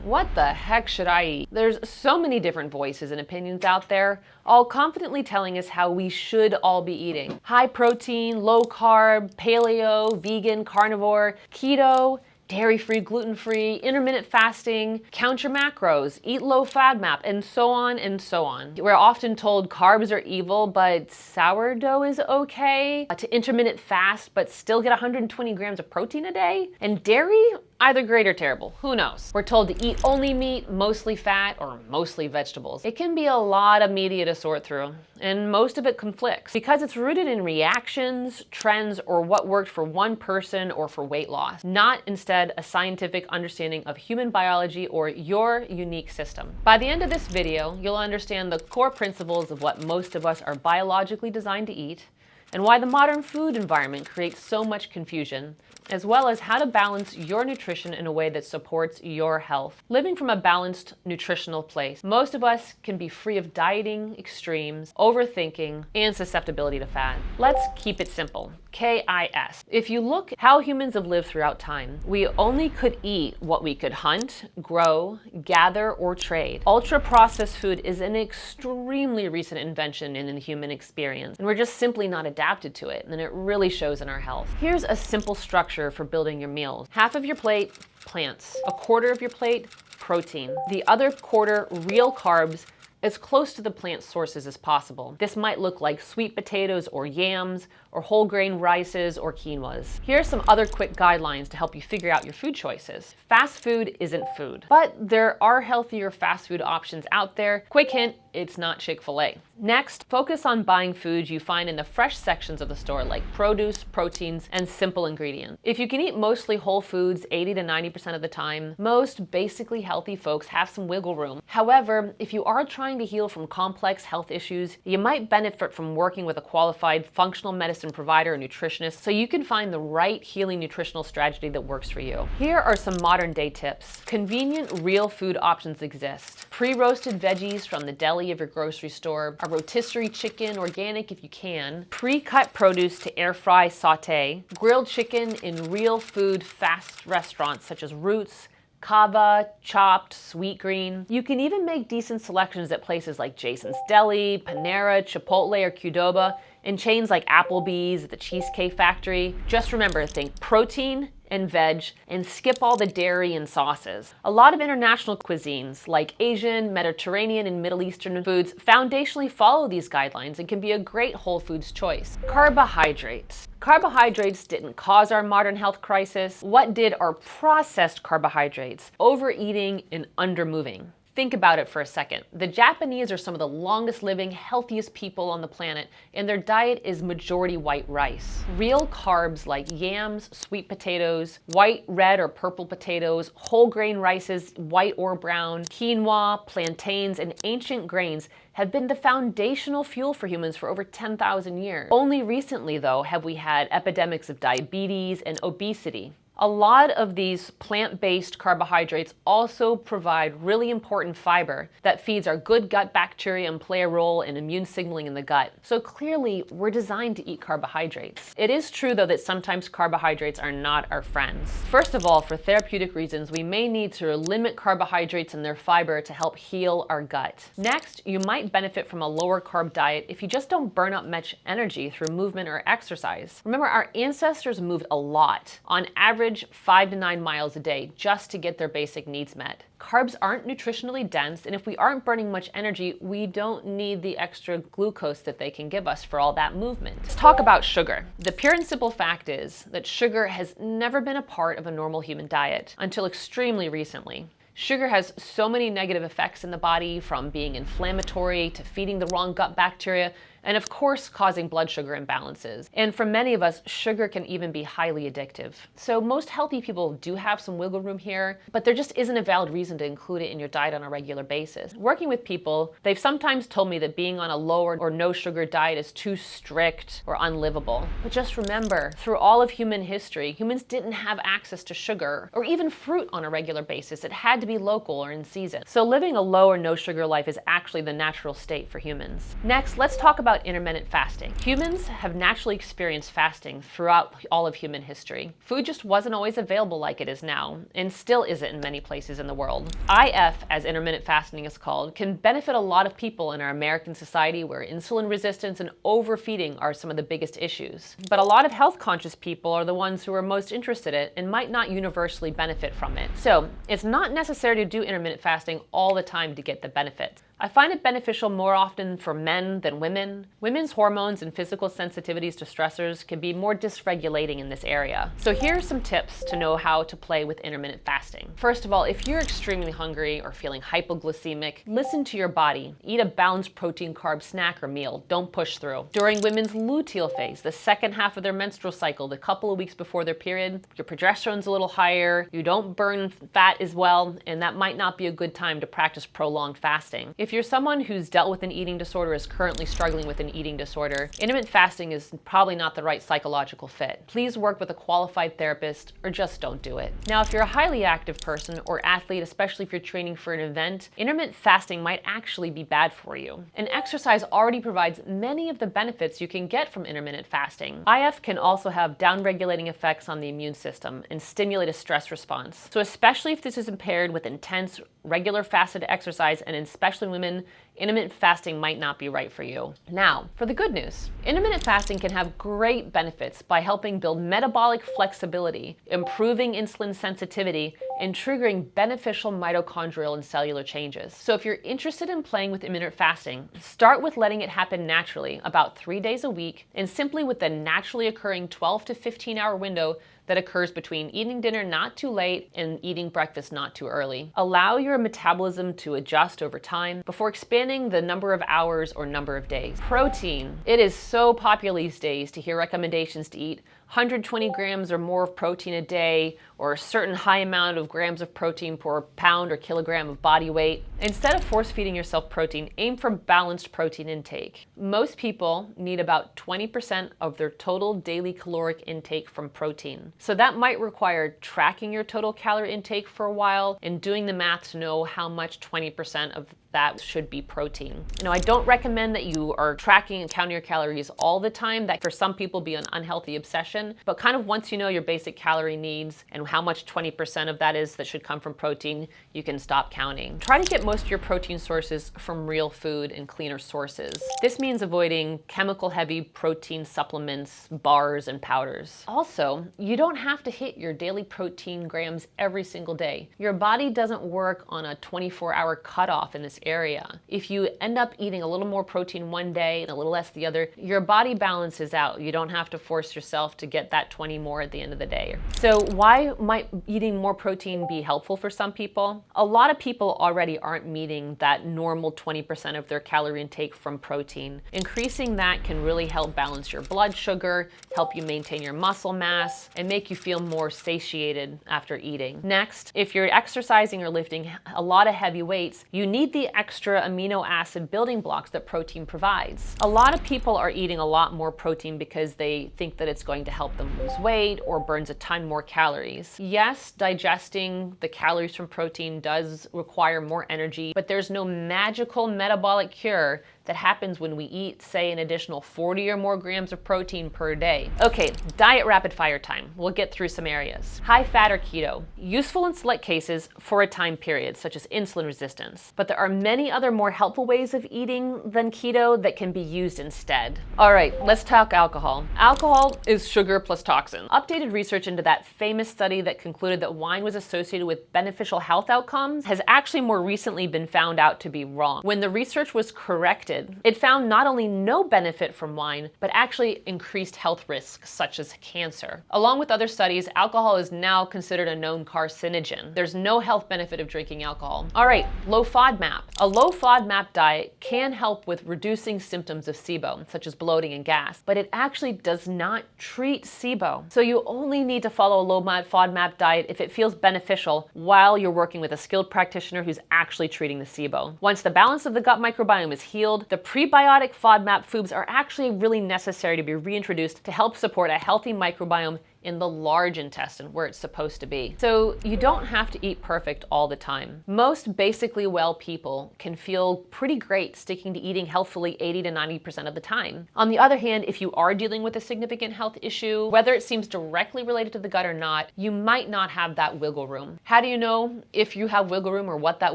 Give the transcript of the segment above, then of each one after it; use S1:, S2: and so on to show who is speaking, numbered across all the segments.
S1: What the heck should I eat? There's so many different voices and opinions out there, all confidently telling us how we should all be eating. High protein, low carb, paleo, vegan, carnivore, keto, dairy-free, gluten-free, intermittent fasting, count your macros, eat low-FODMAP, and so on and so on. We're often told carbs are evil, but sourdough is okay. To intermittent fast, but still get 120 grams of protein a day. And dairy, either great or terrible, who knows? We're told to eat only meat, mostly fat, or mostly vegetables. It can be a lot of media to sort through, and most of it conflicts because it's rooted in reactions, trends, or what worked for one person or for weight loss, not instead a scientific understanding of human biology or your unique system. By the end of this video, you'll understand the core principles of what most of us are biologically designed to eat, and why the modern food environment creates so much confusion, as well as how to balance your nutrition in a way that supports your health. Living from a balanced nutritional place, most of us can be free of dieting extremes, overthinking, and susceptibility to fat. Let's keep it simple. KIS. If you look how humans have lived throughout time, we only could eat what we could hunt, grow, gather, or trade. Ultra-processed food is an extremely recent invention in the human experience, and we're just simply not adapted to it, and it really shows in our health. Here's a simple structure for building your meals. Half of your plate, plants. A quarter of your plate, protein. The other quarter, real carbs, as close to the plant sources as possible. This might look like sweet potatoes or yams, or whole grain rices or quinoas. Here are some other quick guidelines to help you figure out your food choices. Fast food isn't food, but there are healthier fast food options out there. Quick hint, it's not Chick-fil-A. Next, focus on buying foods you find in the fresh sections of the store, like produce, proteins, and simple ingredients. If you can eat mostly whole foods 80 to 90% of the time, most basically healthy folks have some wiggle room. However, if you are trying to heal from complex health issues, you might benefit from working with a qualified functional medicine provider or nutritionist so you can find the right healing nutritional strategy that works for you. Here are some modern day tips. Convenient real food options exist. Pre-roasted veggies from the deli of your grocery store, a rotisserie chicken, organic if you can, pre-cut produce to air fry, saute, grilled chicken in real food fast restaurants such as Roots, Kava, Chopped, Sweetgreen. You can even make decent selections at places like Jason's Deli, Panera, Chipotle, or Qdoba, and chains like Applebee's, the Cheesecake Factory. Just remember, think protein and veg, and skip all the dairy and sauces. A lot of international cuisines, like Asian, Mediterranean, and Middle Eastern foods, foundationally follow these guidelines and can be a great whole foods choice. Carbohydrates. Carbohydrates didn't cause our modern health crisis. What did our processed carbohydrates? Overeating and undermoving. Think about it for a second. The Japanese are some of the longest living, healthiest people on the planet, and their diet is majority white rice. Real carbs like yams, sweet potatoes, white, red, or purple potatoes, whole grain rices, white or brown, quinoa, plantains, and ancient grains have been the foundational fuel for humans for over 10,000 years. Only recently, though, have we had epidemics of diabetes and obesity. A lot of these plant-based carbohydrates also provide really important fiber that feeds our good gut bacteria and play a role in immune signaling in the gut. So clearly, we're designed to eat carbohydrates. It is true, though, that sometimes carbohydrates are not our friends. First of all, for therapeutic reasons, we may need to limit carbohydrates and their fiber to help heal our gut. Next, you might benefit from a lower carb diet if you just don't burn up much energy through movement or exercise. Remember, our ancestors moved a lot. On average, 5 to 9 miles a day just to get their basic needs met. Carbs aren't nutritionally dense, and if we aren't burning much energy, we don't need the extra glucose that they can give us for all that movement. Let's talk about sugar. The pure and simple fact is that sugar has never been a part of a normal human diet until extremely recently. Sugar has so many negative effects in the body, from being inflammatory to feeding the wrong gut bacteria, and of course causing blood sugar imbalances. And for many of us, sugar can even be highly addictive. So most healthy people do have some wiggle room here, but there just isn't a valid reason to include it in your diet on a regular basis. Working with people, they've sometimes told me that being on a low or no sugar diet is too strict or unlivable. But just remember, through all of human history, humans didn't have access to sugar or even fruit on a regular basis. It had to be local or in season. So living a low or no sugar life is actually the natural state for humans. Next, let's talk about about intermittent fasting. Humans have naturally experienced fasting throughout all of human history. Food just wasn't always available like it is now, and still isn't in many places in the world. IF, as intermittent fasting is called, can benefit a lot of people in our American society where insulin resistance and overfeeding are some of the biggest issues. But a lot of health-conscious people are the ones who are most interested in it and might not universally benefit from it. So it's not necessary to do intermittent fasting all the time to get the benefits. I find it beneficial more often for men than women. Women's hormones and physical sensitivities to stressors can be more dysregulating in this area. So here are some tips to know how to play with intermittent fasting. First of all, if you're extremely hungry or feeling hypoglycemic, listen to your body. Eat a balanced protein carb snack or meal. Don't push through. During women's luteal phase, the second half of their menstrual cycle, the couple of weeks before their period, your progesterone's a little higher, you don't burn fat as well, and that might not be a good time to practice prolonged fasting. If you're someone who's dealt with an eating disorder, is currently struggling with an eating disorder, intermittent fasting is probably not the right psychological fit. Please work with a qualified therapist or just don't do it. Now, if you're a highly active person or athlete, especially if you're training for an event, intermittent fasting might actually be bad for you. And exercise already provides many of the benefits you can get from intermittent fasting. IF can also have downregulating effects on the immune system and stimulate a stress response. So especially if this is impaired with intense, regular fasted exercise, and especially women, intermittent fasting might not be right for you. Now, for the good news. Intermittent fasting can have great benefits by helping build metabolic flexibility, improving insulin sensitivity, and triggering beneficial mitochondrial and cellular changes. So if you're interested in playing with intermittent fasting, start with letting it happen naturally, about 3 days a week, and simply with the naturally occurring 12 to 15-hour window that occurs between eating dinner not too late and eating breakfast not too early. Allow your metabolism to adjust over time before expanding the number of hours or number of days. Protein. It is so popular these days to hear recommendations to eat 120 grams or more of protein a day, or a certain high amount of grams of protein per pound or kilogram of body weight. Instead of force-feeding yourself protein, aim for balanced protein intake. Most people need about 20% of their total daily caloric intake from protein. So that might require tracking your total calorie intake for a while and doing the math to know how much 20% of that should be protein. Now, I don't recommend that you are tracking and counting your calories all the time. That for some people be an unhealthy obsession, but kind of once you know your basic calorie needs and how much 20% of that is that should come from protein, you can stop counting. Try to get most of your protein sources from real food and cleaner sources. This means avoiding chemical-heavy protein supplements, bars, and powders. Also, you don't have to hit your daily protein grams every single day. Your body doesn't work on a 24-hour cutoff in this area. If you end up eating a little more protein one day and a little less the other, your body balances out. You don't have to force yourself to get that 20 more at the end of the day. So why might eating more protein be helpful for some people? A lot of people already aren't meeting that normal 20% of their calorie intake from protein. Increasing that can really help balance your blood sugar, help you maintain your muscle mass, and make you feel more satiated after eating. Next, if you're exercising or lifting a lot of heavy weights, you need the extra amino acid building blocks that protein provides. A lot of people are eating a lot more protein because they think that it's going to help them lose weight or burns a ton more calories. Yes, digesting the calories from protein does require more energy, but there's no magical metabolic cure that happens when we eat, say, an additional 40 or more grams of protein per day. Okay, diet rapid fire time. We'll get through some areas. High fat or keto. Useful in select cases for a time period, such as insulin resistance. But there are many other more helpful ways of eating than keto that can be used instead. All right, let's talk alcohol. Alcohol is sugar plus toxin. Updated research into that famous study that concluded that wine was associated with beneficial health outcomes has actually more recently been found out to be wrong. When the research was corrected, it found not only no benefit from wine, but actually increased health risks such as cancer. Along with other studies, alcohol is now considered a known carcinogen. There's no health benefit of drinking alcohol. All right, low FODMAP. A low FODMAP diet can help with reducing symptoms of SIBO, such as bloating and gas, but it actually does not treat SIBO. So you only need to follow a low FODMAP diet if it feels beneficial while you're working with a skilled practitioner who's actually treating the SIBO. Once the balance of the gut microbiome is healed, the prebiotic FODMAP foods are actually really necessary to be reintroduced to help support a healthy microbiome in the large intestine where it's supposed to be. So you don't have to eat perfect all the time. Most basically well people can feel pretty great sticking to eating healthfully 80 to 90% of the time. On the other hand, if you are dealing with a significant health issue, whether it seems directly related to the gut or not, you might not have that wiggle room. How do you know if you have wiggle room or what that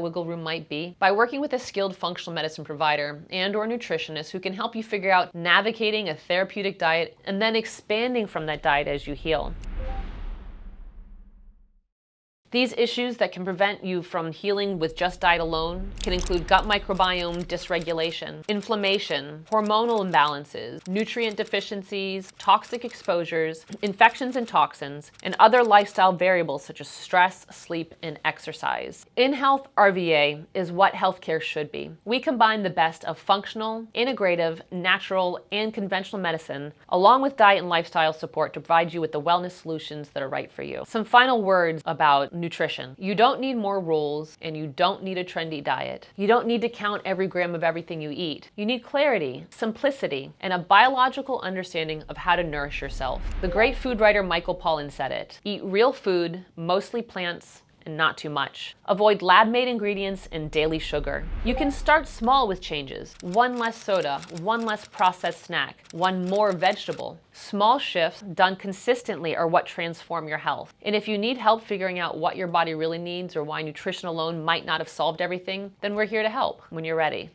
S1: wiggle room might be? By working with a skilled functional medicine provider and/or nutritionist who can help you figure out navigating a therapeutic diet and then expanding from that diet as you heal. These issues that can prevent you from healing with just diet alone can include gut microbiome dysregulation, inflammation, hormonal imbalances, nutrient deficiencies, toxic exposures, infections and toxins, and other lifestyle variables such as stress, sleep, and exercise. InHealthRVA is what healthcare should be. We combine the best of functional, integrative, natural, and conventional medicine, along with diet and lifestyle support to provide you with the wellness solutions that are right for you. Some final words about nutrition. You don't need more rules, and you don't need a trendy diet. You don't need to count every gram of everything you eat. You need clarity, simplicity, and a biological understanding of how to nourish yourself. The great food writer Michael Pollan said it: eat real food, mostly plants, and not too much. Avoid lab-made ingredients and daily sugar. You can start small with changes. One less soda, one less processed snack, one more vegetable. Small shifts done consistently are what transform your health. And if you need help figuring out what your body really needs or why nutrition alone might not have solved everything, then we're here to help when you're ready.